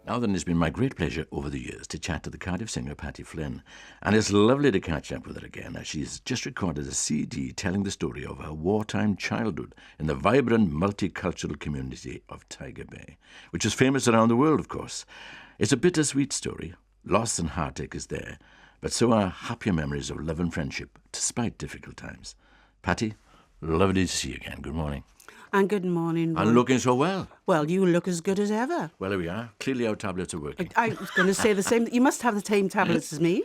Now then, it's been my great pleasure over the years to chat to the Cardiff singer Patti Flynn, and it's lovely to catch up with her again as she's just recorded a CD telling the story of her wartime childhood in the vibrant multicultural community of Tiger Bay, which is famous around the world, of course. It's a bittersweet story. Loss and heartache is there, but so are happier memories of love and friendship, despite difficult times. Patti, lovely to see you again. Good morning. And good morning. And looking so well. Well, you look as good as ever. Well, here we are. Clearly our tablets are working. I was going to say the same. You must have the same tablets as me.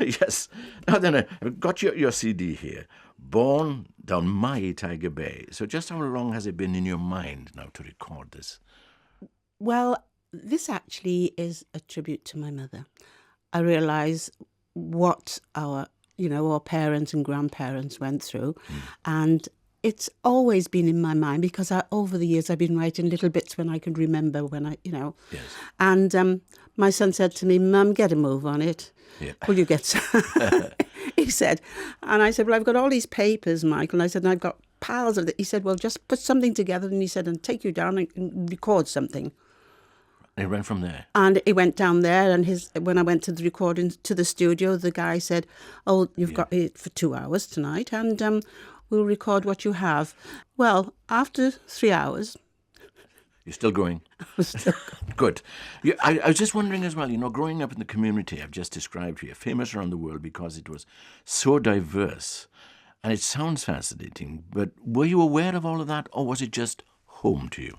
Yes. Now then, I've got your CD here. Born down Mae Tiger Bay. So just how long has it been in your mind now to record this? Well, this actually is a tribute to my mother. I realise what our parents and grandparents went through, and it's always been in my mind because over the years I've been writing little bits when I could remember Yes. And my son said to me, "Mum, get a move on it. Yeah. Will you get some?" He said. And I said, "Well, I've got all these papers, Michael." And I said, "And I've got piles of it." He said, "Well, just put something together." And he said, "And take you down and record something." And it went from there. And he went down there, and when I went to the recording to the studio, the guy said, "Oh, you've got it for 2 hours tonight, and we'll record what you have." Well, after 3 hours... You're still going? Good. I was just wondering as well, growing up in the community I've just described here, famous around the world because it was so diverse, and it sounds fascinating, but were you aware of all of that, or was it just home to you?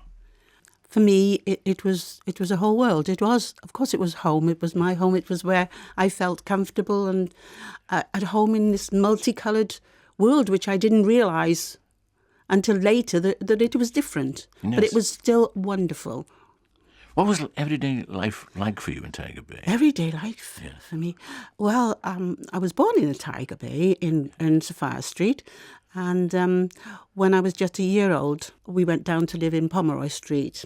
For me, it was a whole world. It was, of course, it was home. It was my home. It was where I felt comfortable and at home in this multicoloured world, which I didn't realise until later that it was different. Yes. But it was still wonderful. What was everyday life like for you in Tiger Bay? Everyday life for me. Well, I was born in a Tiger Bay in Sophia Street. And when I was just a year old, we went down to live in Pomeroy Street.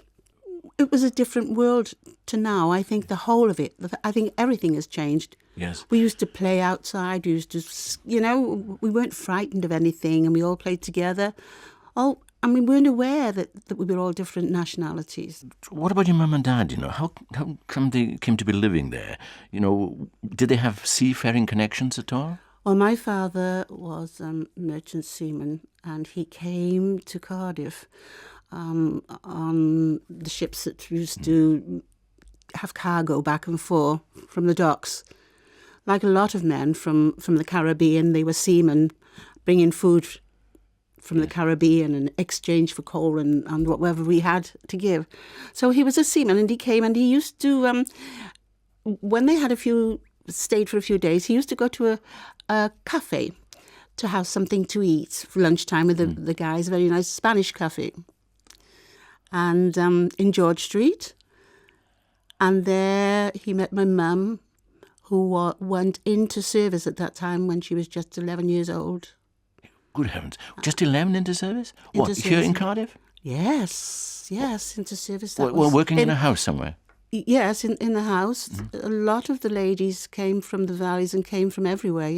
It was a different world to now. I think the whole of it, I think everything has changed. Yes. We used to play outside. We used to, we weren't frightened of anything, and we all played together. Oh, and we weren't aware that we were all different nationalities. What about your mum and dad? How come they came to be living there? Did they have seafaring connections at all? Well, my father was a merchant seaman, and he came to Cardiff on the ships that used to have cargo back and forth from the docks. Like a lot of men from the Caribbean, they were seamen, bringing food from the Caribbean in exchange for coal and whatever we had to give. So he was a seaman, and he came, and he used to, when they had stayed for a few days, he used to go to a cafe to have something to eat for lunchtime with the guys, a very nice Spanish cafe. And in George Street. And there he met my mum, who went into service at that time when she was just 11 years old. Good heavens. Just 11 into service? What, here in Cardiff? Yes, into service. Well, working in a house somewhere? Yes, in the house. A lot of the ladies came from the valleys and came from everywhere,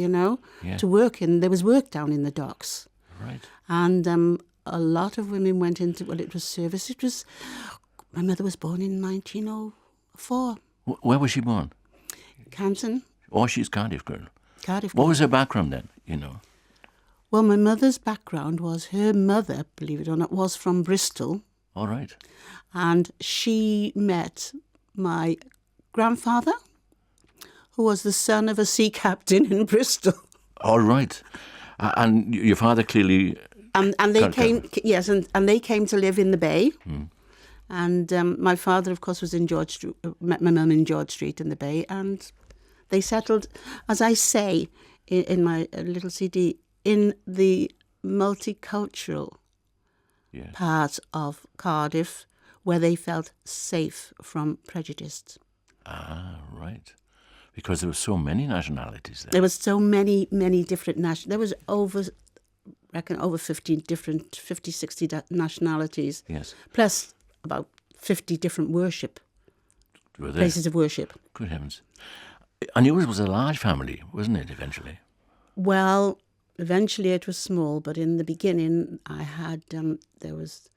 to work in. There was work down in the docks. Right. And a lot of women went into, it was service. My mother was born in 1904. Where was she born? Canton. Oh, she's Cardiff girl. Cardiff. What was her background then, Well, my mother's background was her mother, believe it or not, was from Bristol. All right. And she met my grandfather, who was the son of a sea captain in Bristol. All right. And your father clearly... And they came, yes, and they came to live in the Bay. And my father, of course, was in George Street, met my mum in George Street in the Bay, and they settled, as I say in my little CD, in the multicultural part of Cardiff, where they felt safe from prejudice. Ah, right. Because there were so many nationalities there. There was so many different nationalities. There was over 50, 60 nationalities. Yes. Plus about 50 different places of worship. Good heavens. And yours was a large family, wasn't it, eventually? Well, eventually it was small, but in the beginning I had, there was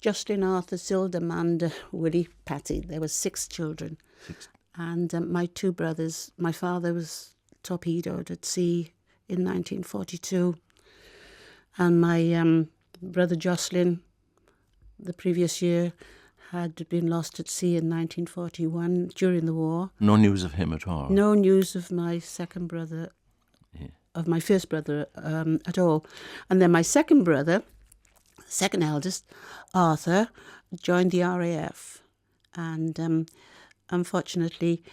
Jocelyn, Arthur, Silda, Amanda, Willie, Patti. There were 6 children. 6. And my 2 brothers, my father was torpedoed at sea in 1942. And my brother Jocelyn, the previous year, had been lost at sea in 1941 during the war. No news of him at all? No news of my second brother, of my first brother at all. And then my second brother, second eldest, Arthur, joined the RAF. And unfortunately,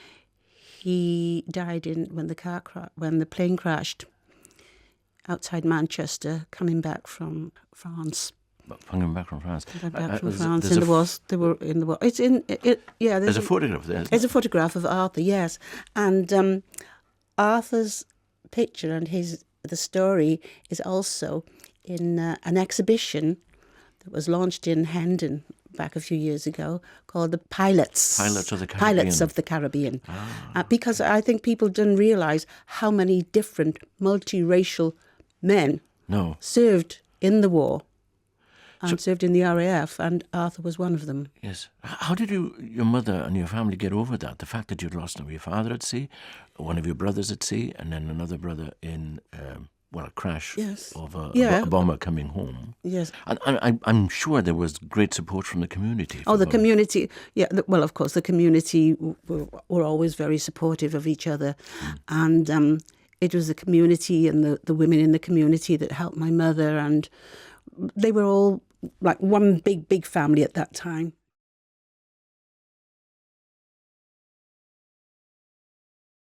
he died when the plane crashed outside Manchester, coming back from France. Coming back from France. They were in the war. It's in it. Yeah, there's a photograph there. There's a photograph of Arthur. Yes, and Arthur's picture and the story is also in an exhibition that was launched in Hendon back a few years ago, called the Pilots of the Caribbean. Because I think people didn't realise how many different multiracial men served in the war and served in the RAF, and Arthur was one of them. Yes. How did your mother and your family get over that? The fact that you'd lost your father at sea, one of your brothers at sea, and then another brother in a crash of a bomber coming home. Yes. And I'm sure there was great support from the community. The community, well, of course, the community were always very supportive of each other. And it was the community and the women in the community that helped my mother, and they were all like one big family at that time.